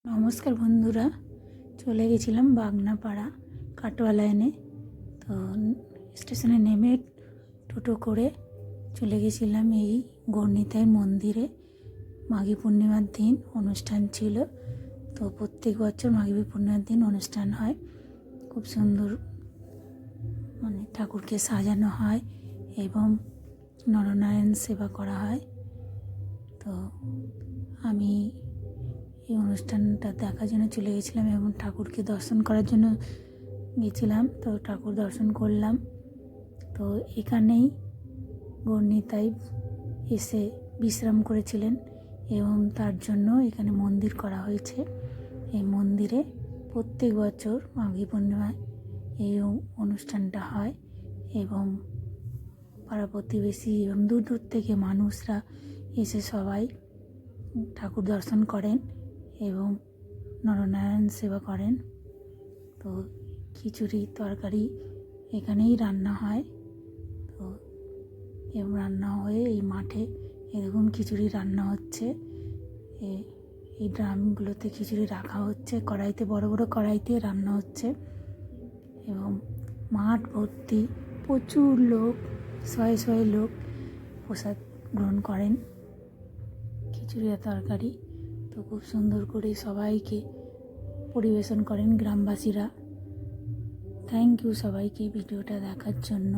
নমস্কার বন্ধুরা, চলে গেছিলাম বাগনাপাড়া কাটোয়া লাইনে। তো স্টেশনে নেমে টোটো করে চলে গেছিলাম এই গণিতাই মন্দিরে। মাঘী পূর্ণিমার দিন অনুষ্ঠান ছিল। তো প্রত্যেক বছর মাঘী পূর্ণিমার দিন অনুষ্ঠান হয়। খুব সুন্দর ঠাকুরকে সাজানো হয় এবং নরনারায়ণ সেবা করা হয়। তো আমি এই অনুষ্ঠানটা দেখার জন্য চলে গেছিলাম এবং ঠাকুরকে দর্শন করার জন্য গেছিলাম। তো ঠাকুর দর্শন করলাম। তো এখানেই গণিতাই এসে বিশ্রাম করেছিলেন এবং তার জন্য এখানে মন্দির করা হয়েছে। এই মন্দিরে প্রত্যেক বছর মাঘী পূর্ণিমায় এই অনুষ্ঠানটা হয় এবং পাড়া প্রতিবেশী এবং দূর দূর থেকে মানুষরা এসে সবাই ঠাকুর দর্শন করেন এবং নরনারায়ণ সেবা করেন। তো খিচুড়ি তরকারি এখানেই রান্না হয়। তো এবং রান্না হয়ে এই মাঠে এরকম খিচুড়ি রান্না হচ্ছে। এই ড্রামগুলোতে খিচুড়ি রাখা হচ্ছে, কড়াইতে বড় বড় কড়াইতে রান্না হচ্ছে এবং মাঠ ভর্তি প্রচুর লোক, শয়ে শয়ে লোক প্রসাদ গ্রহণ করেন খিচুড়ি আর তরকারি। তো খুব সুন্দর করে সবাইকে পরিবেশন করেন গ্রামবাসীরা। থ্যাংক ইউ সবাইকে ভিডিওটা দেখার জন্য।